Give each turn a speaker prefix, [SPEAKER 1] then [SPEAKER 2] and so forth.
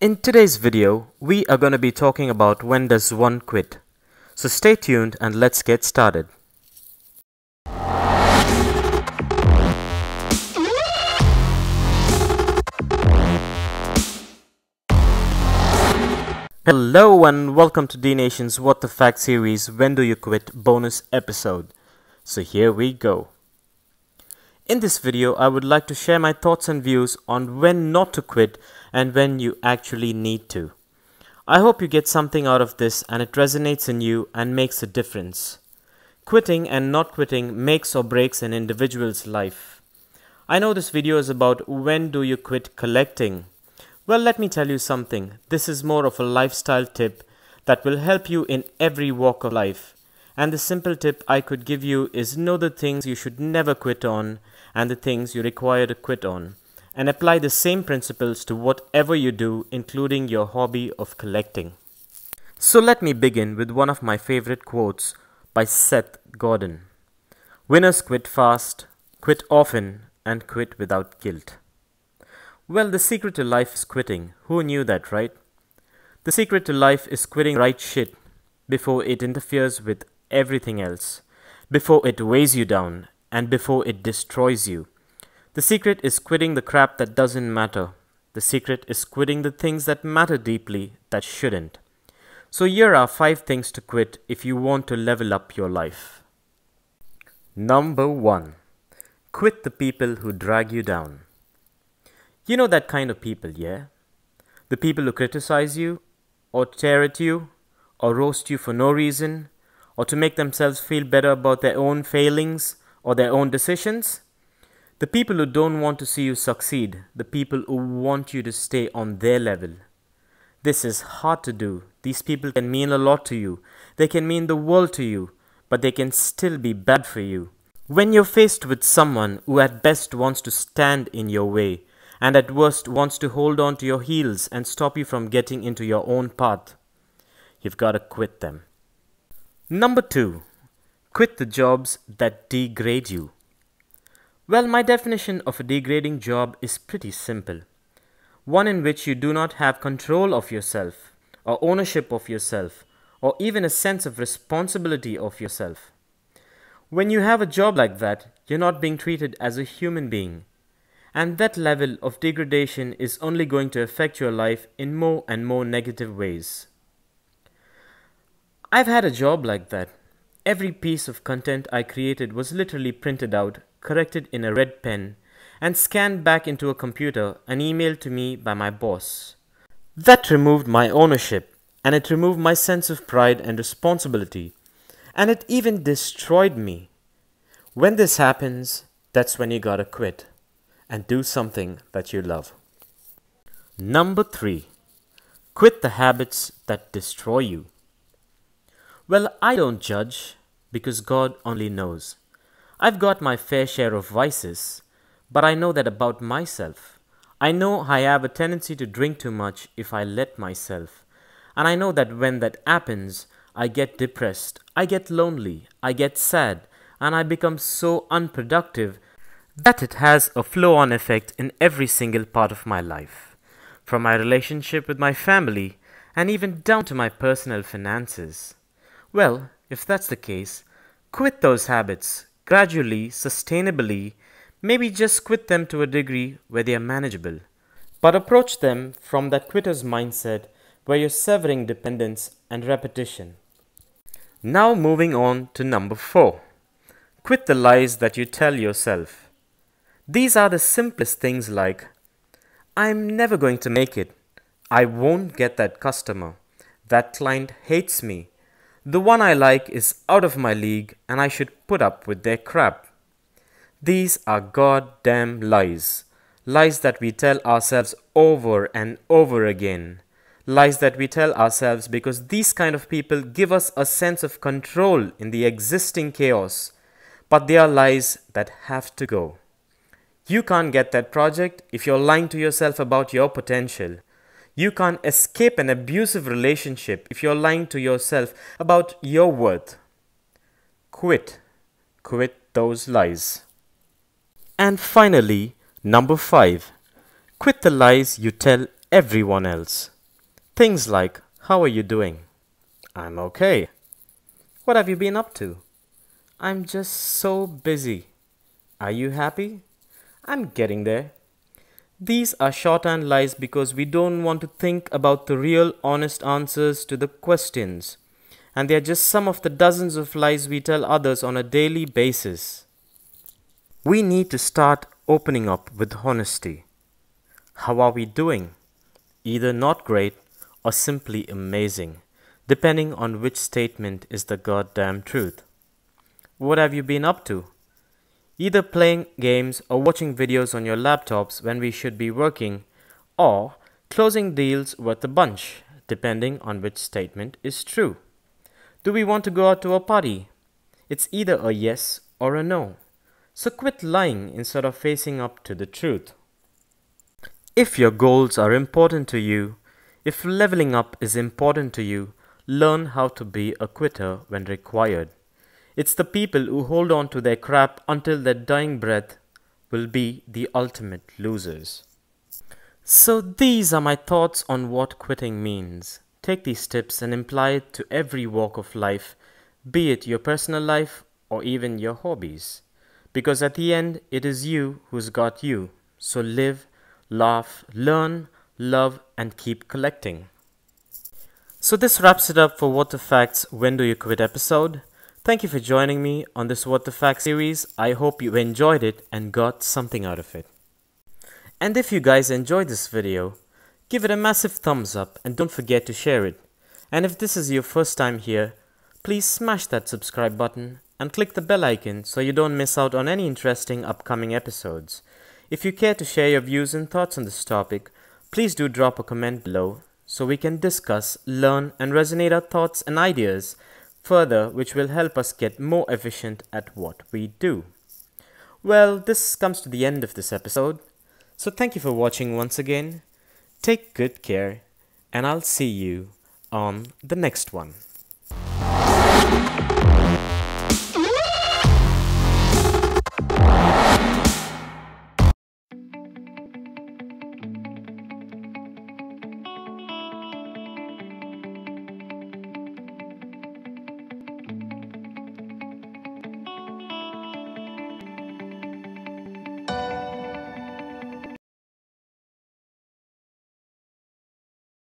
[SPEAKER 1] In today's video, we are going to be talking about when does one quit. So stay tuned and let's get started. Hello and welcome to Dnation's What the Fact series When Do You Quit bonus episode. So here we go. In this video, I would like to share my thoughts and views on when not to quit and when you actually need to. I hope you get something out of this and it resonates in you and makes a difference. Quitting and not quitting makes or breaks an individual's life. I know this video is about when do you quit collecting. Well, let me tell you something. This is more of a lifestyle tip that will help you in every walk of life. And the simple tip I could give you is know the things you should never quit on and the things you require to quit on, and apply the same principles to whatever you do, including your hobby of collecting. So let me begin with one of my favorite quotes by Seth Godin. Winners quit fast, quit often, and quit without guilt. Well, the secret to life is quitting. Who knew that, right? The secret to life is quitting right shit before it interferes with everything else, before it weighs you down, and before it destroys you. The secret is quitting the crap that doesn't matter. The secret is quitting the things that matter deeply that shouldn't. So here are 5 things to quit if you want to level up your life. Number 1. Quit the people who drag you down. You know that kind of people, yeah? The people who criticize you, or tear at you, or roast you for no reason, or to make themselves feel better about their own failings or their own decisions. The people who don't want to see you succeed, the people who want you to stay on their level. This is hard to do. These people can mean a lot to you. They can mean the world to you, but they can still be bad for you. When you're faced with someone who at best wants to stand in your way, and at worst wants to hold on to your heels and stop you from getting into your own path, you've got to quit them. Number 2. Quit the jobs that degrade you. Well, my definition of a degrading job is pretty simple. One in which you do not have control of yourself, or ownership of yourself, or even a sense of responsibility of yourself. When you have a job like that, you're not being treated as a human being. And that level of degradation is only going to affect your life in more and more negative ways. I've had a job like that. Every piece of content I created was literally printed out, corrected in a red pen, and scanned back into a computer and emailed to me by my boss. That removed my ownership, and it removed my sense of pride and responsibility, and it even destroyed me. When this happens, that's when you gotta quit and do something that you love. Number 3. Quit the habits that destroy you. Well, I don't judge, because God only knows. I've got my fair share of vices, but I know that about myself. I know I have a tendency to drink too much if I let myself. And I know that when that happens, I get depressed, I get lonely, I get sad, and I become so unproductive that it has a flow-on effect in every single part of my life. From my relationship with my family, and even down to my personal finances. Well, if that's the case, quit those habits, gradually, sustainably, maybe just quit them to a degree where they are manageable. But approach them from that quitter's mindset where you're severing dependence and repetition. Now moving on to number 4. Quit the lies that you tell yourself. These are the simplest things like, I'm never going to make it. I won't get that customer. That client hates me. The one I like is out of my league and I should put up with their crap. These are goddamn lies. Lies that we tell ourselves over and over again. Lies that we tell ourselves because these kind of people give us a sense of control in the existing chaos. But they are lies that have to go. You can't get that project if you're lying to yourself about your potential. You can't escape an abusive relationship if you're lying to yourself about your worth. Quit. Quit those lies. And finally, number 5. Quit the lies you tell everyone else. Things like, how are you doing? I'm okay. What have you been up to? I'm just so busy. Are you happy? I'm getting there. These are shorthand lies because we don't want to think about the real honest answers to the questions. And they are just some of the dozens of lies we tell others on a daily basis. We need to start opening up with honesty. How are we doing? Either not great or simply amazing, depending on which statement is the goddamn truth. What have you been up to? Either playing games or watching videos on your laptops when we should be working, or closing deals worth a bunch, depending on which statement is true. Do we want to go out to a party? It's either a yes or a no. So quit lying instead of facing up to the truth. If your goals are important to you, if leveling up is important to you, learn how to be a quitter when required. It's the people who hold on to their crap until their dying breath will be the ultimate losers. So these are my thoughts on what quitting means. Take these tips and apply it to every walk of life, be it your personal life or even your hobbies. Because at the end, it is you who's got you. So live, laugh, learn, love, and keep collecting. So this wraps it up for What the Facts, When Do You Quit episode. Thank you for joining me on this What the Facts series. I hope you enjoyed it and got something out of it. And if you guys enjoyed this video, give it a massive thumbs up and don't forget to share it. And if this is your first time here, please smash that subscribe button and click the bell icon so you don't miss out on any interesting upcoming episodes. If you care to share your views and thoughts on this topic, please do drop a comment below so we can discuss, learn, and resonate our thoughts and ideas further, which will help us get more efficient at what we do. Well, this comes to the end of this episode, so thank you for watching once again. Take good care, and I'll see you on the next one.